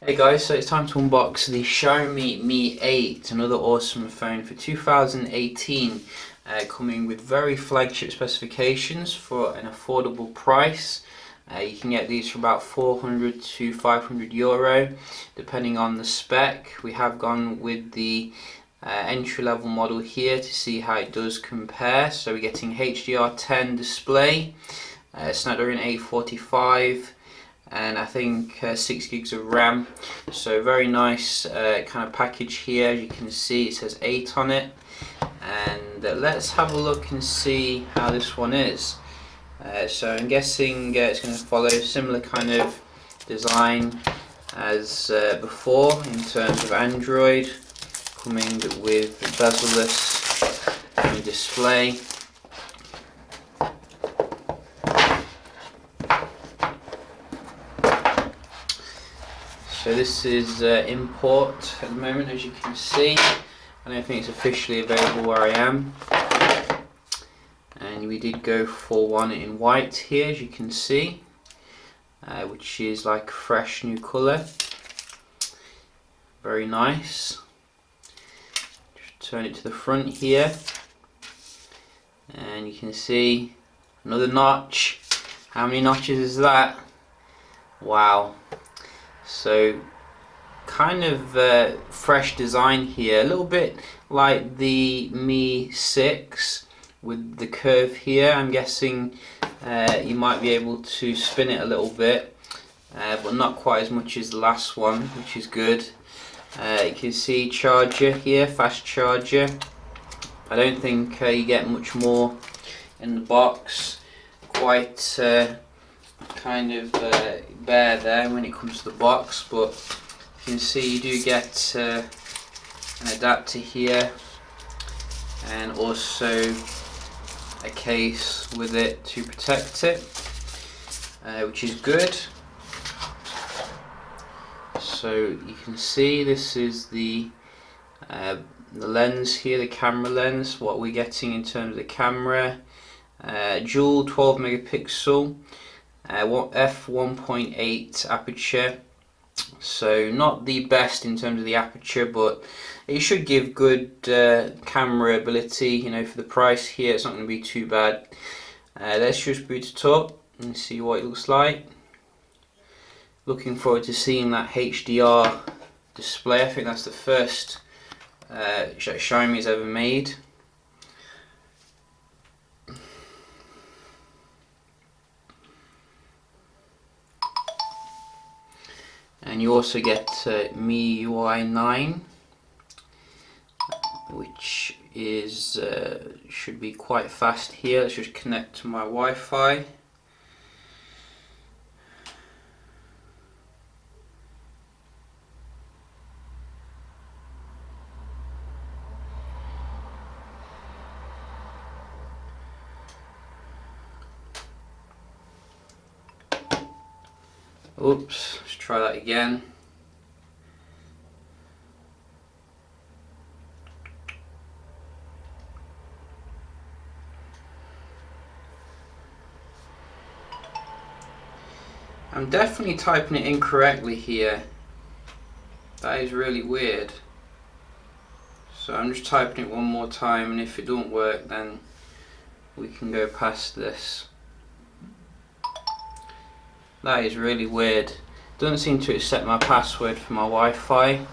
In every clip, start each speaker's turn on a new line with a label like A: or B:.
A: Hey guys, so it's time to unbox the Xiaomi Mi 8, another awesome phone for 2018, coming with very flagship specifications for an affordable price. You can get these for about 400 to 500 euro, depending on the spec. We have gone with the entry-level model here to see how it does compare. So we're getting HDR10 display, Snapdragon 845, and I think 6 gigs of RAM. So very nice kind of package here. As you can see, it says 8 on it, and let's have a look and see how this one is. So I'm guessing it's going to follow similar kind of design as before in terms of Android, coming with bezel-less display. So this is import at the moment, as you can see. I don't think it's officially available where I am. And we did go for one in white here, as you can see, which is like a fresh new colour. Very nice. Just turn it to the front here, and you can see another notch. How many notches is that? Wow. So kind of fresh design here, a little bit like the Mi 6 with the curve here. I'm guessing you might be able to spin it a little bit, but not quite as much as the last one, which is good. You can see charger here, fast charger. I don't think you get much more in the box. Quite kind of bare there when it comes to the box, but you can see you do get an adapter here, and also a case with it to protect it, which is good. So you can see this is the lens here, the camera lens, what we're getting in terms of the camera. Dual 12 megapixel, f1.8 aperture, so not the best in terms of the aperture, but it should give good camera ability. You know, for the price here, it's not going to be too bad. Let's just boot it up and see what it looks like. Looking forward to seeing that HDR display. I think that's the first Xiaomi's ever made. And you also get MIUI 9, which is should be quite fast here. Let's just connect to my Wi-Fi. Oops, let's try that again. I'm definitely typing it incorrectly here. That is really weird. So I'm just typing it one more time, and if it don't work, then we can go past this. That is really weird. Doesn't seem to accept my password for my Wi-Fi.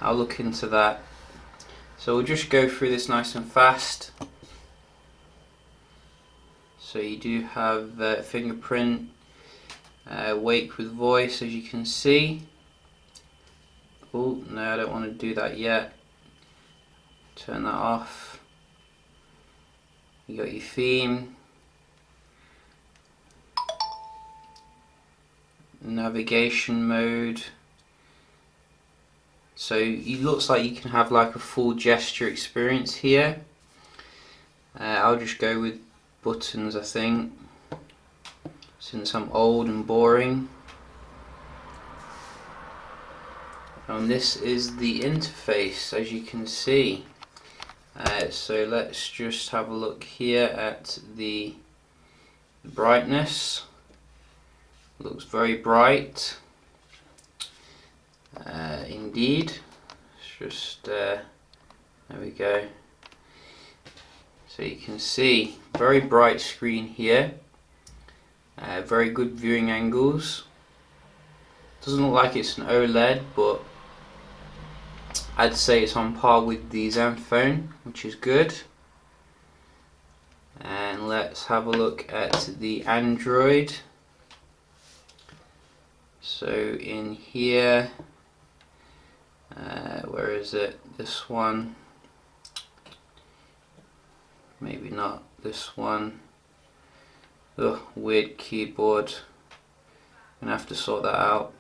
A: I'll look into that. So we'll just go through this nice and fast. So you do have fingerprint, wake with voice, as you can see. Oh no, I don't want to do that yet. Turn that off. You got your theme. Navigation mode. So it looks like you can have like a full gesture experience here. I'll just go with buttons, I think, since I'm old and boring. And this is the interface, as you can see. So let's just have a look here at the brightness. Looks very bright. indeed. It's just there we go. So you can see very bright screen here, very good viewing angles. Doesn't look like it's an OLED, but I'd say it's on par with the Zenfone, which is good. And let's have a look at the Android. So in here, where is it? This one. Maybe not this one. Ugh, weird keyboard. Gonna have to sort that out.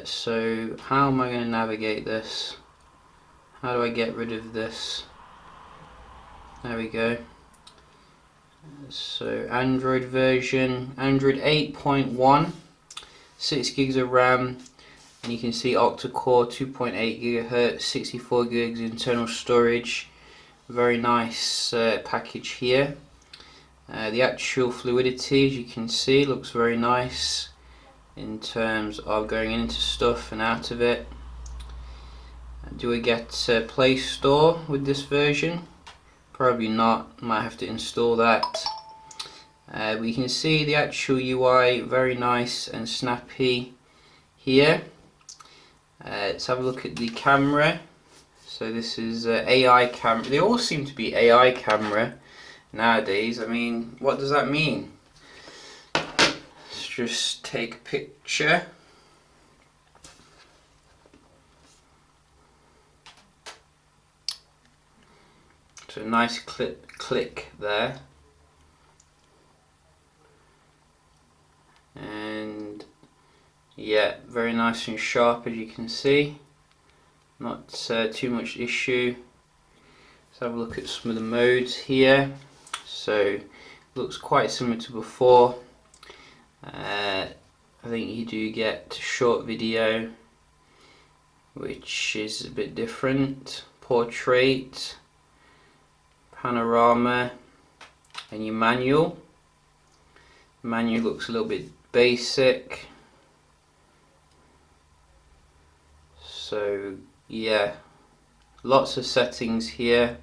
A: So how am I going to navigate this? How do I get rid of this? There we go. So Android version, Android 8.1, 6 gigs of RAM, and you can see octa-core, 2.8 gigahertz, 64 gigs internal storage. Very nice package here. The actual fluidity, as you can see, looks very nice in terms of going into stuff and out of it. Do I get Play Store with this version? Probably not, might have to install that. But you can see the actual UI, very nice and snappy here. Let's have a look at the camera. So this is AI camera. They all seem to be AI camera nowadays. I mean, what does that mean? Let's just take a picture. So nice click there. And yeah, very nice and sharp, as you can see. Not too much issue. Let's have a look at some of the modes here. So looks quite similar to before. I think you do get short video, which is a bit different. Portrait, panorama, and your manual. Manual looks a little bit basic. So yeah, lots of settings here,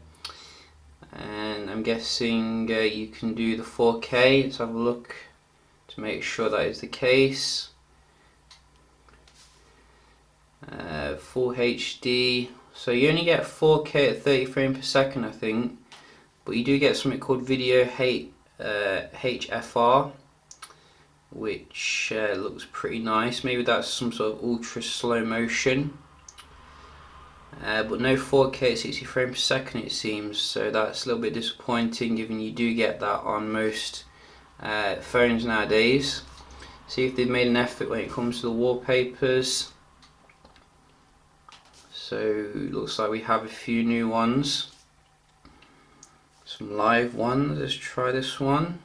A: and I'm guessing you can do the 4K. Let's have a look to make sure that is the case. Full HD, so you only get 4K at 30 frames per second, I think, but you do get something called video HFR, which looks pretty nice. Maybe that's some sort of ultra slow motion. But no 4K at 60 frames per second, it seems, so that's a little bit disappointing, given you do get that on most phones nowadays. See if they've made an effort when it comes to the wallpapers. So it looks like we have a few new ones, some live ones. Let's try this one.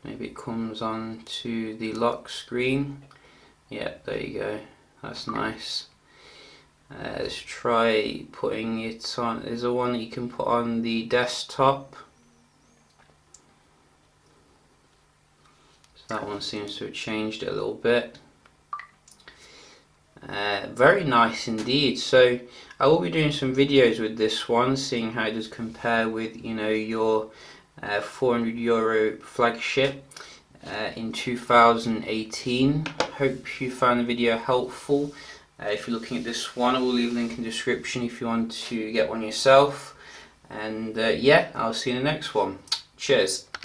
A: Maybe it comes on to the lock screen. Yeah, there you go. That's nice. Let's try putting it on. There's a one that you can put on the desktop. So that one seems to have changed it a little bit. Very nice indeed. So I will be doing some videos with this one, seeing how it does compare with, you know, your €400 flagship in 2018. Hope you found the video helpful. If you're looking at this one, I will leave a link in the description if you want to get one yourself. And yeah, I'll see you in the next one. Cheers.